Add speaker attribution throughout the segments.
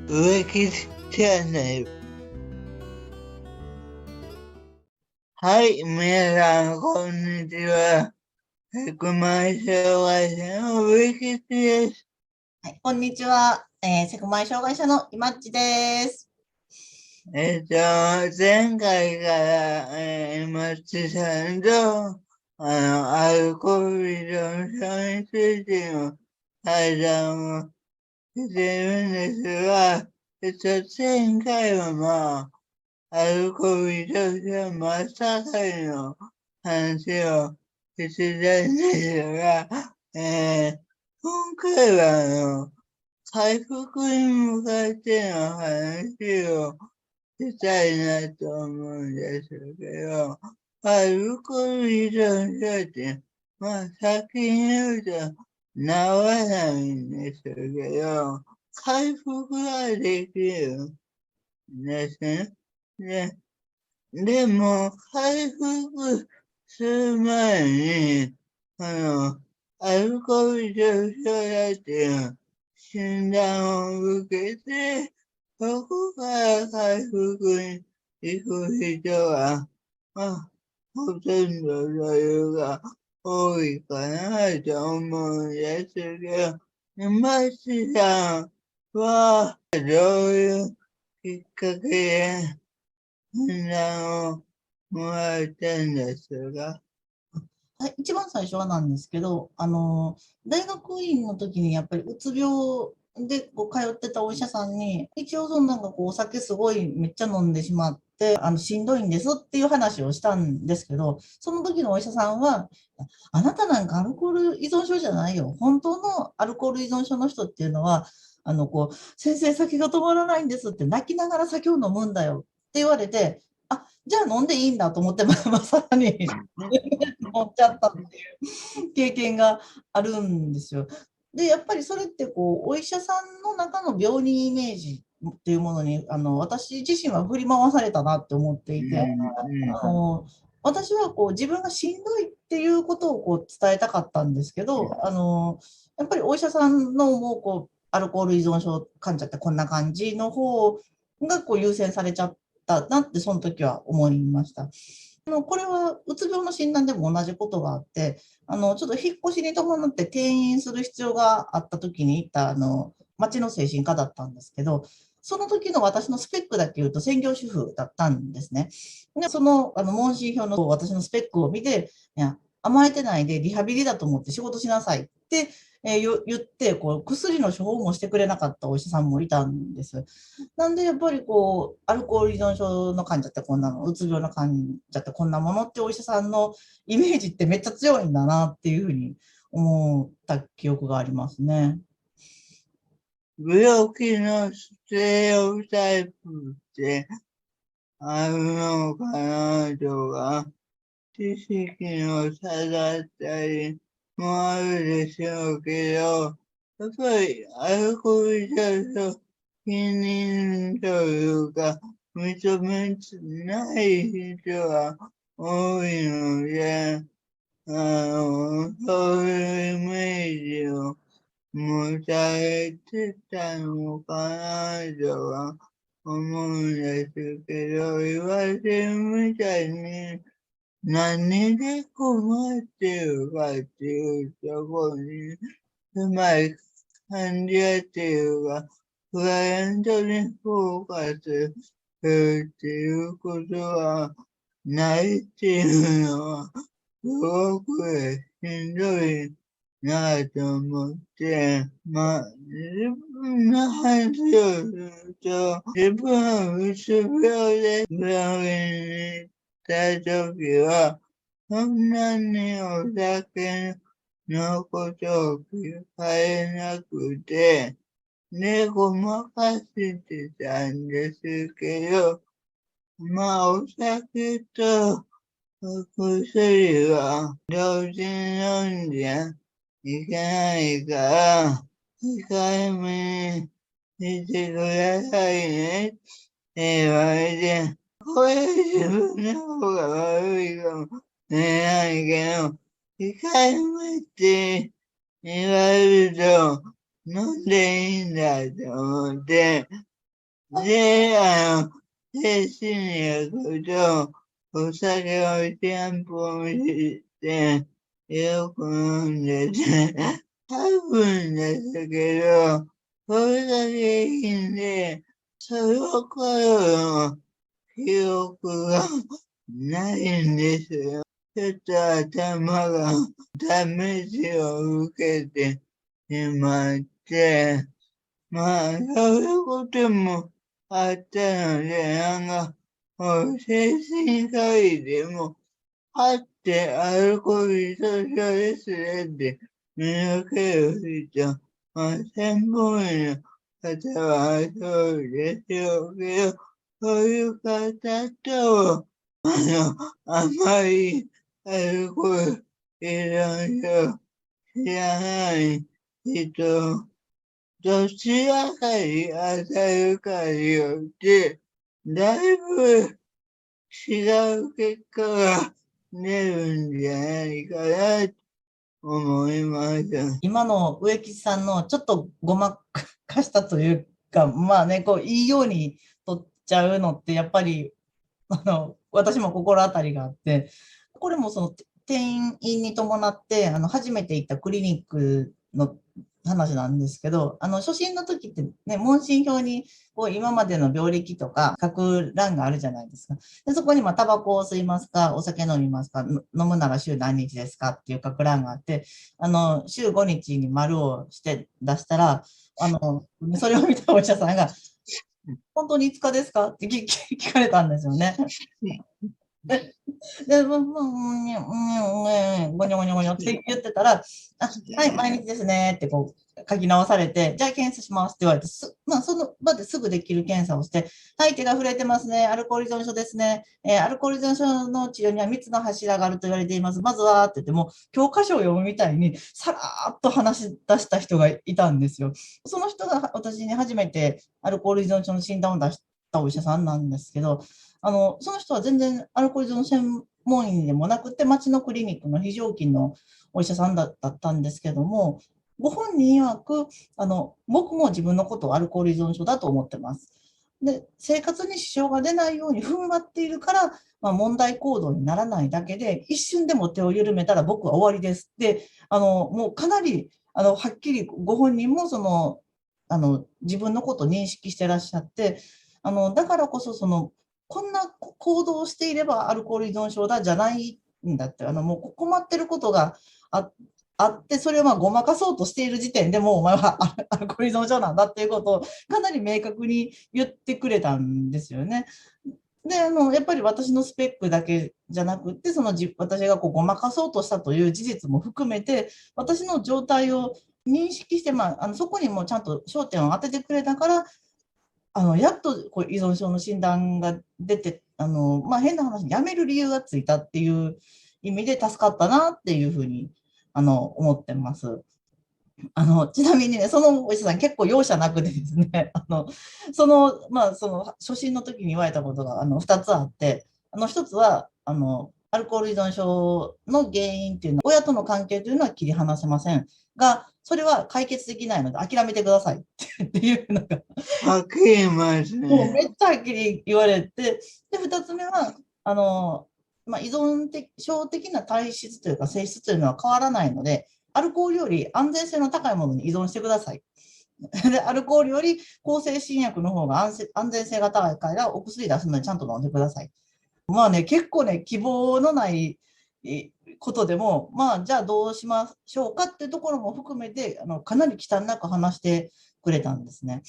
Speaker 1: 植木チャンネル。はい、皆さん、こんにちは。100万障害者の植木です。
Speaker 2: はい、こんにちは。セクマイ障害者のいまっちです。
Speaker 1: 前回から、松さんと、アルコール依存症についての対談をしているんですが、前回はアルコール依存症真っ盛りの話をしてたんですが、今回は回復に向かっての話をしたいなと思うんですけど、アルコール依存症って、先に言うと治らないんですけど、回復ができるんですね。ででも、回復する前に、アルコール依存症だっていう診断を受けて、そこから回復に行く人は、まあ、ほとんどというか、多いかなと思うんですけど、マシさんは、どういうきっかけで、診断をもらえたんですが、
Speaker 2: はい、一番最初はなんですけど、大学院の時にやっぱりうつ病でこう通ってたお医者さんに、一応そのなんかこうお酒すごいめっちゃ飲んでしまって、しんどいんですっていう話をしたんですけど、その時のお医者さんは、あなたなんかアルコール依存症じゃないよ。本当のアルコール依存症の人っていうのは、先生酒が止まらないんですって泣きながら酒を飲むんだよって言われて、あ、じゃあ飲んでいいんだと思って、さらに飲っちゃったっていう経験があるんですよ。で、やっぱりそれってこう、お医者さんの中の病人イメージっていうものに、私自身は振り回されたなって思って
Speaker 1: う
Speaker 2: いて、
Speaker 1: ん、
Speaker 2: あの、私はこう自分がしんどいっていうことをこう伝えたかったんですけど、やっぱりお医者さんのもうこう、アルコール依存症患者ってこんな感じの方がこう優先されちゃったなってその時は思いました。これはうつ病の診断でも同じことがあって、ちょっと引っ越しに伴って転院する必要があった時に行った、町の精神科だったんですけど、その時の私のスペックだけ言うと専業主婦だったんですね。で、問診票の私のスペックを見て、いや、甘えてないでリハビリだと思って仕事しなさいって言って、こう、薬の処方もしてくれなかったお医者さんもいたんです。なんでやっぱりこう、アルコール依存症の患者ってこんなの、うつ病の患者ってこんなものってお医者さんのイメージってめっちゃ強いんだなっていうふうに思った記憶がありますね。
Speaker 1: 病気のステレオタイプってあるのかなとか、知識の差だったりもあるでしょうけど、やっぱりアルコール依存症否認というか、認めない人が多いので、そういうイメージを持たれてたのかなとは思うんですけど、言われてるみたいに何で困ってるかっていうところに、つまり患者っていうか、クライアントにフォーカスするっていうことはないっていうのは、すごくしんどいなと思って、自分の話をすると、自分はうつ病で病院に行った時は、そんなにお酒のことを聞かれなくて、で、ごまかしてたんですけど、お酒と薬は同時に飲んじゃいけないから、控えめにしてくださいねって言われて、これ自分の方が悪いかもしれないけど、控えめって言われると飲んでいいんだと思って、で、精神薬とお酒を散歩して、よく飲んでて、多分ですけど、それだけいいんで、その頃の記憶がないんですよ。ちょっと頭がダメージを受けてしまって、まあ、そういうこともあったので、もう精神科医でも、ってアルコール依存症ですねって見分ける人、まあ、専門医の方はそうですよけど、そういう方と、あまりアルコール依存症知らない人、どちらかに当たるかによって、だいぶ違う結果が出るんじゃないかなと思います。
Speaker 2: 今の植木さんのちょっとごまかしたというか、まあね、こう、いいように取っちゃうのって、やっぱり、私も心当たりがあって、これもその転院に伴って、初めて行ったクリニックの話なんですけど、初診の時ってね、問診票に、こう、今までの病歴とか書く欄があるじゃないですか。で、そこに、まあ、タバコを吸いますか、お酒飲みますか、飲むなら週何日ですかっていう書く欄があって、週5日に丸をして出したら、それを見たお医者さんが、本当に5日ですかって聞かれたんですよね。で、ごにょごにょごにょって言ってたら、はい、毎日ですねってこう書き直されて、じゃあ検査しますって言われて、まあ、その場ですぐできる検査をして、はい、手が触れてますね、アルコール依存症ですね、アルコール依存症の治療には3つの柱があると言われています。まずはって言っても、教科書を読むみたいに、さらーっと話し出した人がいたんですよ。その人が私に初めてアルコール依存症の診断を出したお医者さんなんですけど、その人は全然アルコール依存専門医でもなくて、町のクリニックの非常勤のお医者さんだったんですけども、ご本人曰く、僕も自分のことをアルコール依存症だと思ってます。で、生活に支障が出ないように踏ん張っているから、まあ、問題行動にならないだけで、一瞬でも手を緩めたら僕は終わりですって、もうかなり、はっきりご本人も自分のことを認識してらっしゃって、だからこそ、こんな行動をしていればアルコール依存症だじゃないんだって、もう困ってることがああって、それをまあごまかそうとしている時点でもうお前はアルコール依存症なんだっていうことをかなり明確に言ってくれたんですよね。で、やっぱり私のスペックだけじゃなくて、私がこうごまかそうとしたという事実も含めて、私の状態を認識して、まあ、そこにもちゃんと焦点を当ててくれたから、やっとこう依存症の診断が出て、まあ、変な話、やめる理由がついたっていう意味で助かったなっていうふうに思ってます。ちなみにね、そのお医者さん結構容赦なくてですね、まあ、その初診の時に言われたことが2つあって、1つはアルコール依存症の原因っていうのは、親との関係というのは切り離せませんが、それは解決できないので諦めてくださいっていうのが、
Speaker 1: はっきり言いますね。
Speaker 2: もうめっちゃはっきり言われて、で、2つ目は、まあ、依存症的な体質というか性質というのは変わらないので、アルコールより安全性の高いものに依存してください。で、アルコールより抗精神薬の方が安全性が高いからお薬出すのにちゃんと飲んでください。まあね、結構ね、希望のないことでも、まあ、じゃあどうしましょうかっていうところも含めて、かなり忌憚なく話してくれたんですね。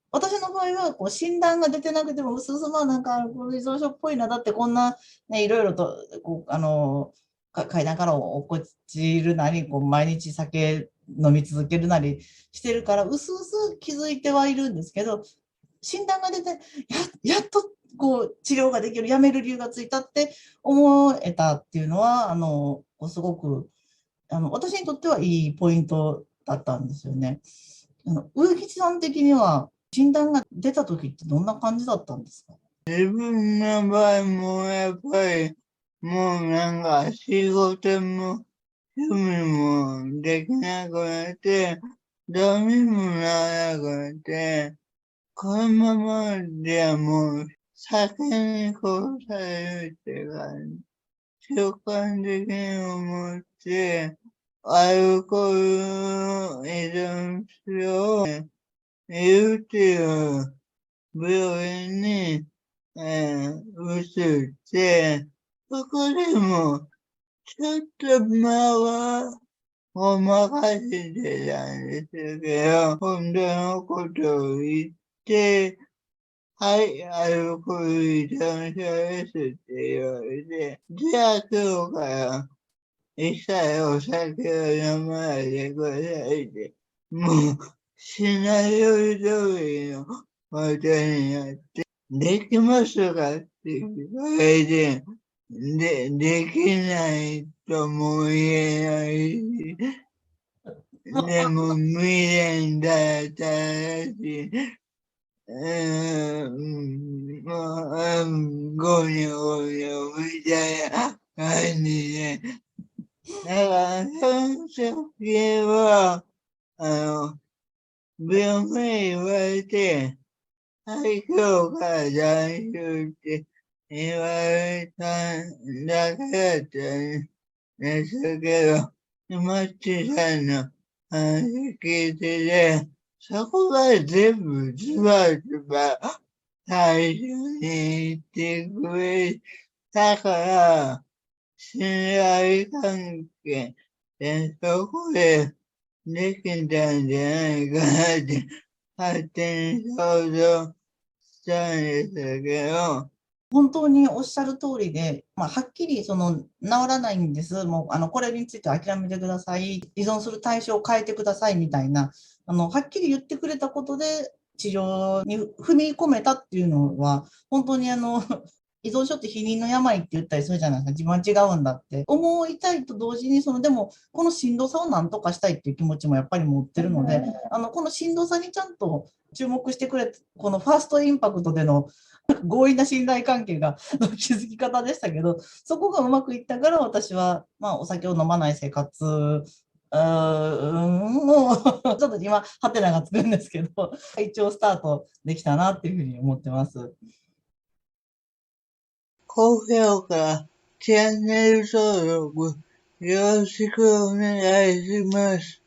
Speaker 2: 私の場合はこう診断が出てなくても、うすうすまあなんかアルコール依存症っぽいな、だってこんな、ね、いろいろとこう階段から落っこちるなり、こう毎日酒飲み続けるなりしてるから、うすうす気づいてはいるんですけど、診断が出て、やっとこう治療ができる、やめる理由がついたって思えたっていうのは、すごく私にとってはいいポイントだったんですよね。植木さん的には診断が出た時ってどんな感じだったんですか？
Speaker 1: 自分の場合もやっぱり、もう仕事も趣味もできなくなって、どうにもならなくなって、このままではもう酒に殺されるっていう感じ。習慣的に思って、アルコール依存症をいるっていう病院に、移って、そこでもちょっとごまかしてたんですけど、本当のことを言って、はい、アルコール依存症ですって言われて、じゃあ今日から一切お酒を飲まないでくださいって、もうシナリオ通りのことになって、できますかって言われて、できないとも言えないし、でも未練だったらしい。もう、ゴニョゴニョみたいな感じで。だから、その時は、あの、病名言われて、はい、今日から来週って言われただけだったんですけど、マッチさんの話聞いてて、そこが全部ズバズバ最初に言ってくれたから、信頼関係でそこでできたんじゃないかなって勝手に想像したんですけど、
Speaker 2: 本当におっしゃる通りで、はっきり治らないんです。もう、これについて諦めてください。依存する対象を変えてくださいみたいな、はっきり言ってくれたことで、治療に踏み込めたっていうのは、本当に依存症って否認の病って言ったりするじゃないですか。自分は違うんだって思いたいと同時に、でも、このしんどさを何とかしたいっていう気持ちもやっぱり持ってるので、このしんどさにちゃんと注目してくれ、このファーストインパクトでの強引な信頼関係がの築き方でしたけど、そこがうまくいったから私は、お酒を飲まない生活、もうちょっと今、ハテナがつくんですけど、一応スタートできたなっていうふうに思ってます。
Speaker 1: 高評価、チャンネル登録、よろしくお願いします。